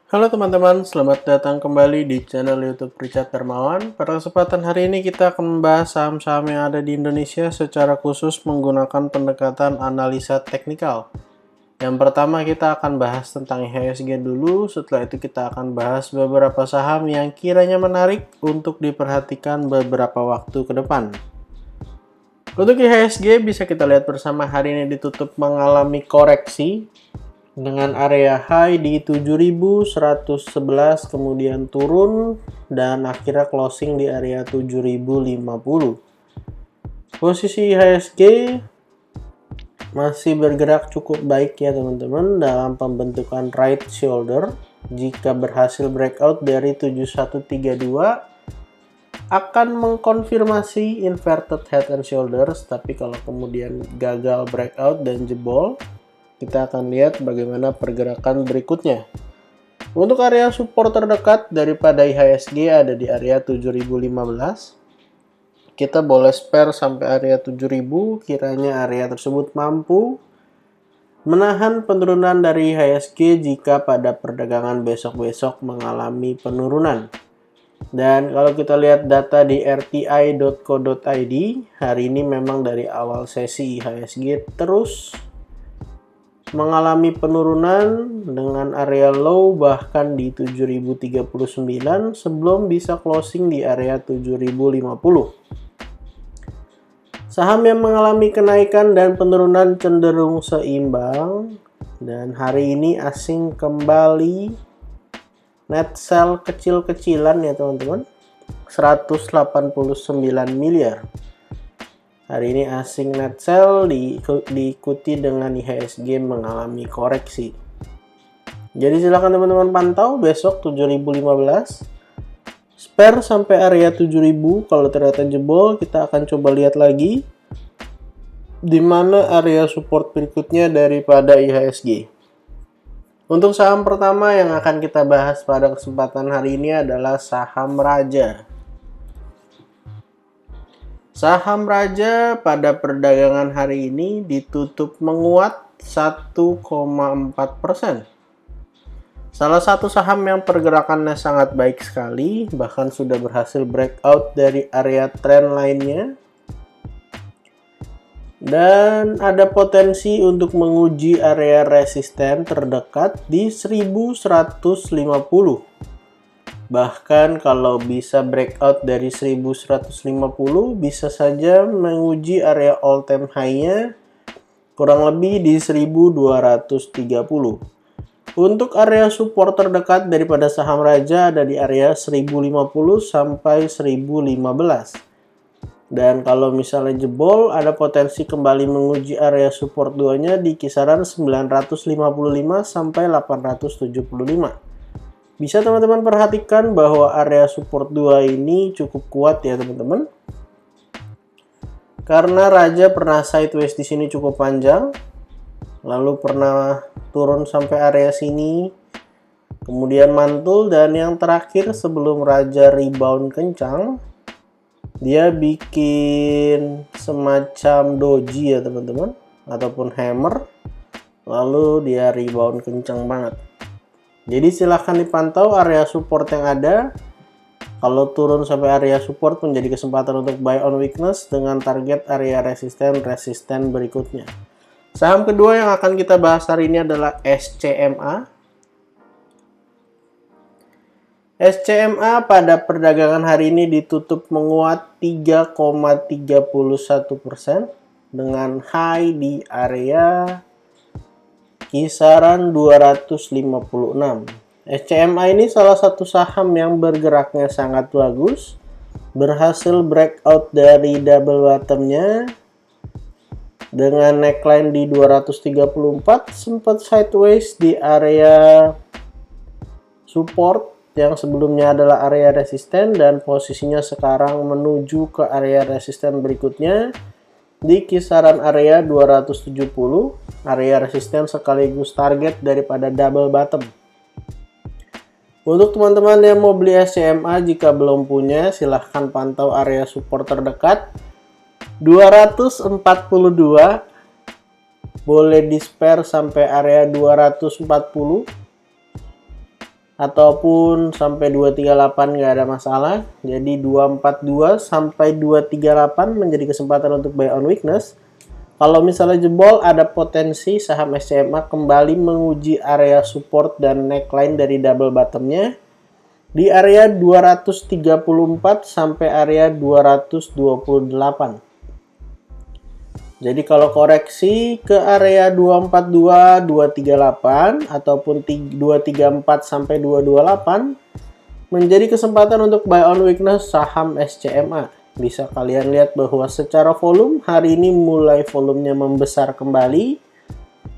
Halo teman-teman, selamat datang kembali di channel YouTube Richard Darmawan. Pada kesempatan hari ini kita akan membahas saham-saham yang ada di Indonesia secara khusus menggunakan pendekatan analisa teknikal. Yang pertama kita akan bahas tentang IHSG dulu, setelah itu kita akan bahas beberapa saham yang kiranya menarik untuk diperhatikan beberapa waktu ke depan. Untuk IHSG bisa kita lihat bersama hari ini ditutup mengalami koreksi dengan area high di 7111, kemudian turun dan akhirnya closing di area 7050. Posisi IHSG masih bergerak cukup baik ya teman-teman dalam pembentukan right shoulder. Jika berhasil breakout dari 7132 akan mengkonfirmasi inverted head and shoulders, tapi kalau kemudian gagal breakout dan jebol, kita akan lihat bagaimana pergerakan berikutnya. Untuk area support terdekat daripada IHSG ada di area 7015. Kita boleh spare sampai area 7000, kiranya area tersebut mampu menahan penurunan dari IHSG jika pada perdagangan besok-besok mengalami penurunan. Dan kalau kita lihat data di rti.co.id, hari ini memang dari awal sesi IHSG terus mengalami penurunan dengan area low bahkan di 7039 sebelum bisa closing di area 7050. Saham yang mengalami kenaikan dan penurunan cenderung seimbang, dan hari ini asing kembali net sell kecil-kecilan ya teman-teman, 189 miliar. Hari ini asing net sell diikuti dengan IHSG mengalami koreksi. Jadi silakan teman-teman pantau besok 7015. Spare sampai area 7000, kalau ternyata jebol kita akan coba lihat lagi di mana area support berikutnya daripada IHSG. Untuk saham pertama yang akan kita bahas pada kesempatan hari ini adalah saham Raja. Saham Raja pada perdagangan hari ini ditutup menguat 1,4%. Salah satu saham yang pergerakannya sangat baik sekali, bahkan sudah berhasil breakout dari area trend lainnya. Dan ada potensi untuk menguji area resisten terdekat di 1150. Bahkan kalau bisa breakout dari 1150 bisa saja menguji area all time high-nya kurang lebih di 1230. Untuk area support terdekat daripada saham Raja ada di area 1050 sampai 1015. Dan kalau misalnya jebol ada potensi kembali menguji area support 2-nya di kisaran 955 sampai 875. Bisa teman-teman perhatikan bahwa area support 2 ini cukup kuat ya teman-teman. Karena Raja pernah sideways di sini cukup panjang, lalu pernah turun sampai area sini, kemudian mantul, dan yang terakhir sebelum Raja rebound kencang, dia bikin semacam doji ya teman-teman, ataupun hammer, lalu dia rebound kencang banget. Jadi silahkan dipantau area support yang ada. Kalau turun sampai area support menjadi kesempatan untuk buy on weakness dengan target area resisten berikutnya. Saham kedua yang akan kita bahas hari ini adalah SCMA. SCMA pada perdagangan hari ini ditutup menguat 3,31% dengan high di area kisaran 256. SCMA ini salah satu saham yang bergeraknya sangat bagus, berhasil breakout dari double bottomnya dengan neckline di 234, sempat sideways di area support yang sebelumnya adalah area resisten, dan posisinya sekarang menuju ke area resisten berikutnya di kisaran area 270, area resisten sekaligus target daripada double bottom. Untuk teman-teman yang mau beli SCMA, jika belum punya silahkan pantau area support terdekat 242, boleh di spare sampai area 240. ataupun sampai 238 nggak ada masalah. Jadi 242 sampai 238 menjadi kesempatan untuk buy on weakness. Kalau misalnya jebol, ada potensi saham SCMA kembali menguji area support dan neckline dari double bottomnya di area 234 sampai area 228. Jadi kalau koreksi ke area 242, 238 ataupun 234 sampai 228 menjadi kesempatan untuk buy on weakness saham SCMA. Bisa kalian lihat bahwa secara volume hari ini mulai volumenya membesar kembali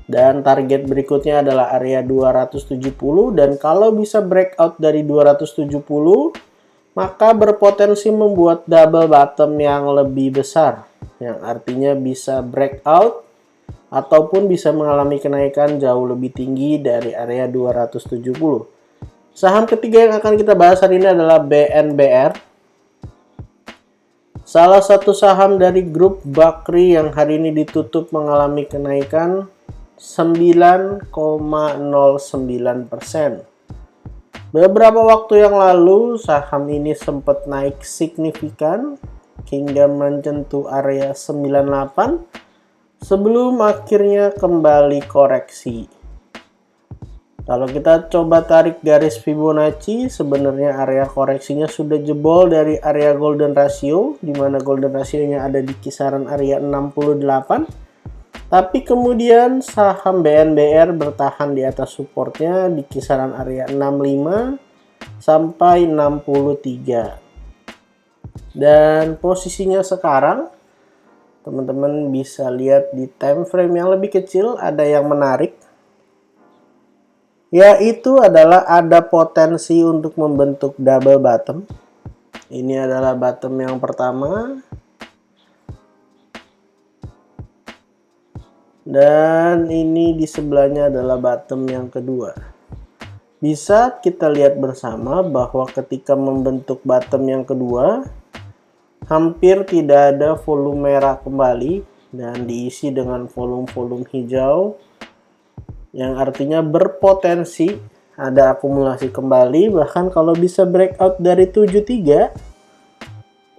dan target berikutnya adalah area 270, dan kalau bisa breakout dari 270 maka berpotensi membuat double bottom yang lebih besar, yang artinya bisa breakout ataupun bisa mengalami kenaikan jauh lebih tinggi dari area 270. Saham ketiga yang akan kita bahas hari ini adalah BNBR. Salah satu saham dari grup Bakri yang hari ini ditutup mengalami kenaikan 9,09%. Beberapa waktu yang lalu saham ini sempat naik signifikan hingga menyentuh area 98 sebelum akhirnya kembali koreksi. Kalau kita coba tarik garis Fibonacci, sebenarnya area koreksinya sudah jebol dari area golden ratio, di mana golden ratio-nya ada di kisaran area 68. Tapi kemudian saham BNBR bertahan di atas supportnya di kisaran area 65 sampai 63. Dan posisinya sekarang, teman-teman bisa lihat di time frame yang lebih kecil ada yang menarik, yaitu adalah ada potensi untuk membentuk double bottom. Ini adalah bottom yang pertama, dan ini di sebelahnya adalah bottom yang kedua. Bisa kita lihat bersama bahwa ketika membentuk bottom yang kedua, hampir tidak ada volume merah kembali dan diisi dengan volume-volume hijau, yang artinya berpotensi ada akumulasi kembali. Bahkan kalau bisa breakout dari 73,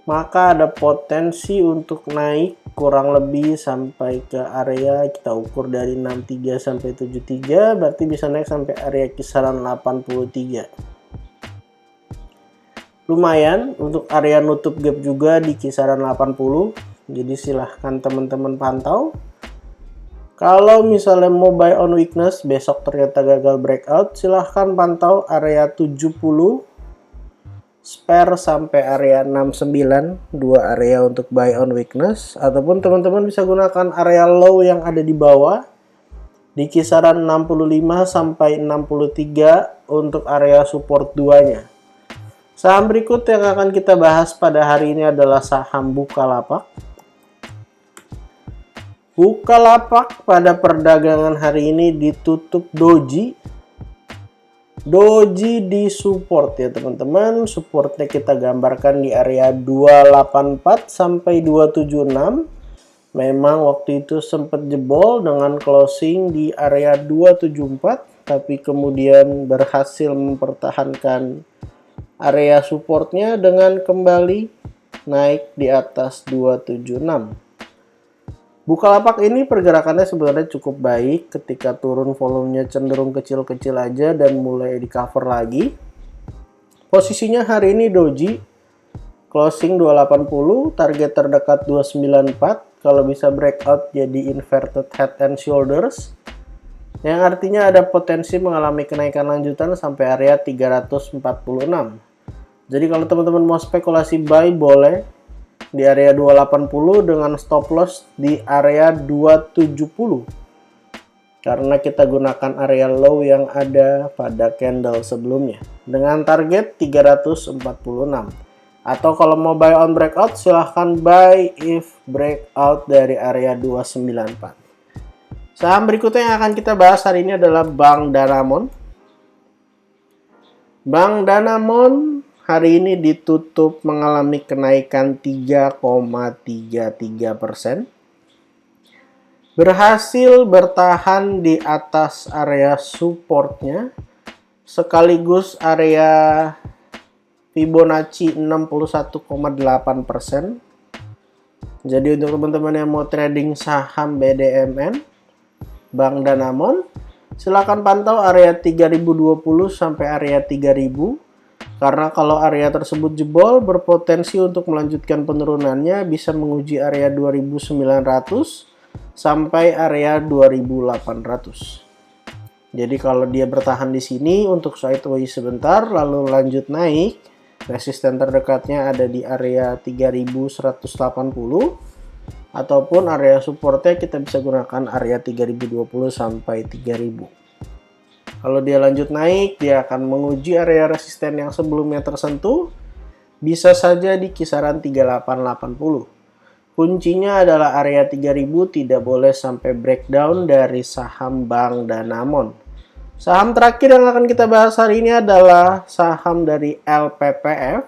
maka ada potensi untuk naik kurang lebih sampai ke area, kita ukur dari 63 sampai 73, berarti bisa naik sampai area kisaran 83. Lumayan untuk area nutup gap juga di kisaran 80. Jadi silahkan teman-teman pantau. Kalau misalnya mau buy on weakness, besok ternyata gagal breakout, silahkan pantau area 70, spare sampai area 69, dua area untuk buy on weakness. Ataupun teman-teman bisa gunakan area low yang ada di bawah, di kisaran 65 sampai 63 untuk area support 2-nya. Saham berikut yang akan kita bahas pada hari ini adalah saham Bukalapak. Bukalapak pada perdagangan hari ini ditutup doji. Doji di support ya teman-teman. Supportnya kita gambarkan di area 284 sampai 276. Memang waktu itu sempat jebol dengan closing di area 274, tapi kemudian berhasil mempertahankan area supportnya dengan kembali naik di atas 276. Bukalapak ini pergerakannya sebenarnya cukup baik, ketika turun volumenya cenderung kecil-kecil aja dan mulai di cover lagi. Posisinya hari ini doji, closing 280, target terdekat 294, kalau bisa breakout jadi inverted head and shoulders, yang artinya ada potensi mengalami kenaikan lanjutan sampai area 346. Jadi kalau teman-teman mau spekulasi buy boleh di area 280 dengan stop loss di area 270, karena kita gunakan area low yang ada pada candle sebelumnya dengan target 346. Atau kalau mau buy on breakout, silahkan buy if breakout dari area 294. Saham berikutnya yang akan kita bahas hari ini adalah Bank Danamon. Bank Danamon hari ini ditutup mengalami kenaikan 3,33%. Berhasil bertahan di atas area supportnya sekaligus area Fibonacci 61,8%. Jadi untuk teman-teman yang mau trading saham BDMN, Bank Danamon, silakan pantau area 3020 sampai area 3000. Karena kalau area tersebut jebol, berpotensi untuk melanjutkan penurunannya bisa menguji area 2900 sampai area 2800. Jadi kalau dia bertahan di sini untuk sideways sebentar lalu lanjut naik, resisten terdekatnya ada di area 3180 ataupun area supportnya kita bisa gunakan area 3020 sampai 3000. Kalau dia lanjut naik, dia akan menguji area resisten yang sebelumnya tersentuh, bisa saja di kisaran 3880. Kuncinya adalah area 3000 tidak boleh sampai breakdown dari saham Bank Danamon. Saham terakhir yang akan kita bahas hari ini adalah saham dari LPPF.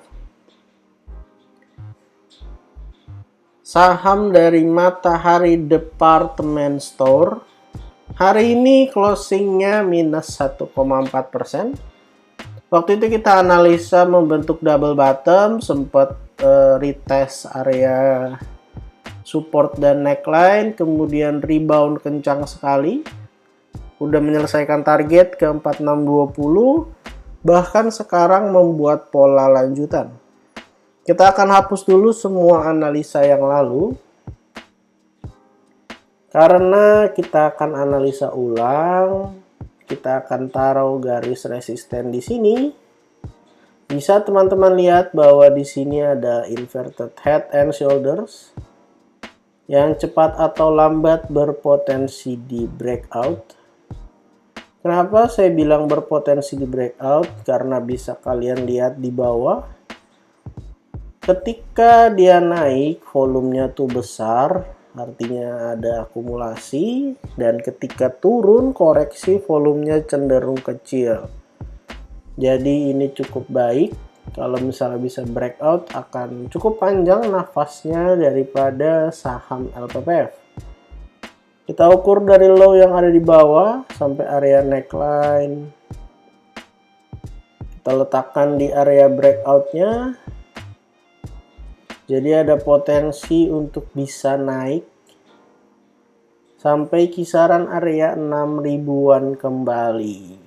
Saham dari Matahari Department Store. Hari ini closingnya minus 1,4%. Waktu itu kita analisa membentuk double bottom, sempat retest area support dan neckline, kemudian rebound kencang sekali. Udah menyelesaikan target ke 4620, bahkan sekarang membuat pola lanjutan. Kita akan hapus dulu semua analisa yang lalu. Karena kita akan analisa ulang, kita akan taruh garis resisten di sini. Bisa teman-teman lihat bahwa di sini ada inverted head and shoulders yang cepat atau lambat berpotensi di breakout. Kenapa saya bilang berpotensi di breakout? Karena bisa kalian lihat di bawah. Ketika dia naik, volumenya tuh besar. Artinya ada akumulasi, dan ketika turun koreksi volumenya cenderung kecil. Jadi ini cukup baik. Kalau misalnya bisa breakout akan cukup panjang nafasnya daripada saham LPPF. Kita ukur dari low yang ada di bawah sampai area neckline. Kita letakkan di area breakoutnya. Jadi ada potensi untuk bisa naik sampai kisaran area 6.000-an kembali.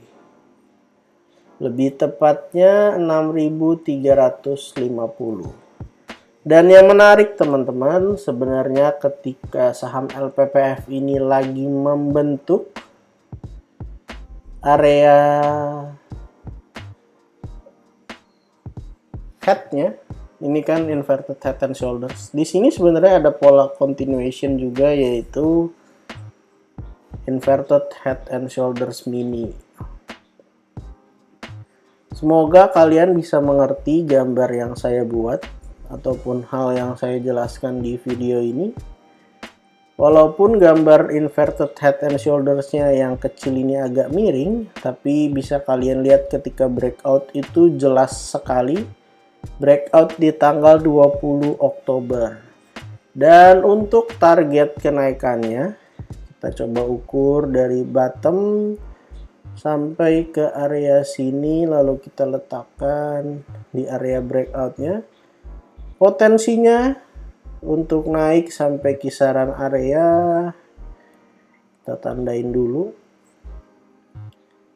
Lebih tepatnya 6.350. Dan yang menarik teman-teman, sebenarnya ketika saham LPPF ini lagi membentuk area headnya, ini kan inverted head and shoulders. Di sini sebenarnya ada pola continuation juga, yaitu inverted head and shoulders mini. Semoga kalian bisa mengerti gambar yang saya buat ataupun hal yang saya jelaskan di video ini. Walaupun gambar inverted head and shoulders-nya yang kecil ini agak miring, tapi bisa kalian lihat ketika breakout itu jelas sekali. Breakout di tanggal 20 Oktober. Dan untuk target kenaikannya, kita coba ukur dari bottom sampai ke area sini, lalu kita letakkan di area breakoutnya. Potensinya untuk naik sampai kisaran area, kita tandain dulu,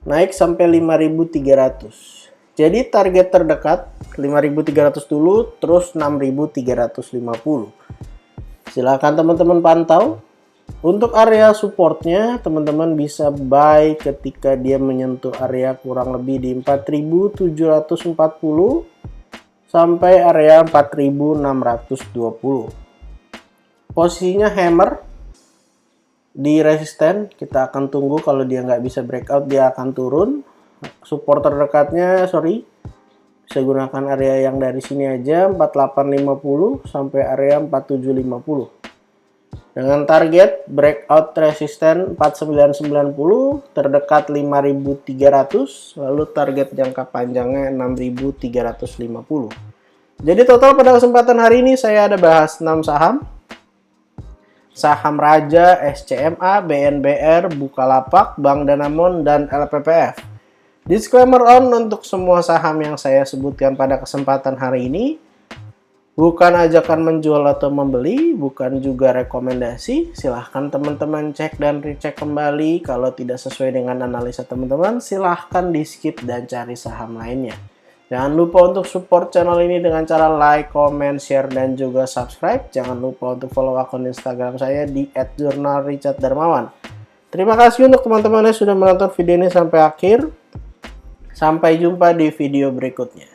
naik sampai 5.300. Jadi target terdekat 5.300 dulu, terus 6.350. Silakan teman-teman pantau. Untuk area supportnya, teman-teman bisa buy ketika dia menyentuh area kurang lebih di 4.740 sampai area 4.620. Posisinya hammer di resisten. Kita akan tunggu, kalau dia nggak bisa breakout dia akan turun. Support terdekatnya, bisa gunakan area yang dari sini aja, 4850 sampai area 4750. Dengan target breakout resisten 4990, terdekat 5300, lalu target jangka panjangnya 6350. Jadi total pada kesempatan hari ini saya ada bahas 6 saham. Saham Raja, SCMA, BNBR, Bukalapak, Bank Danamon, dan LPPF. Disclaimer on untuk semua saham yang saya sebutkan pada kesempatan hari ini bukan ajakan menjual atau membeli, bukan juga rekomendasi. Silahkan teman-teman cek dan recheck kembali. Kalau tidak sesuai dengan analisa teman-teman, silahkan di skip dan cari saham lainnya. Jangan lupa untuk support channel ini dengan cara like, comment, share, dan juga subscribe. Jangan lupa untuk follow akun Instagram saya di @jurnalricharddarmawan. Terima kasih untuk teman-teman yang sudah menonton video ini sampai akhir. Sampai jumpa di video berikutnya.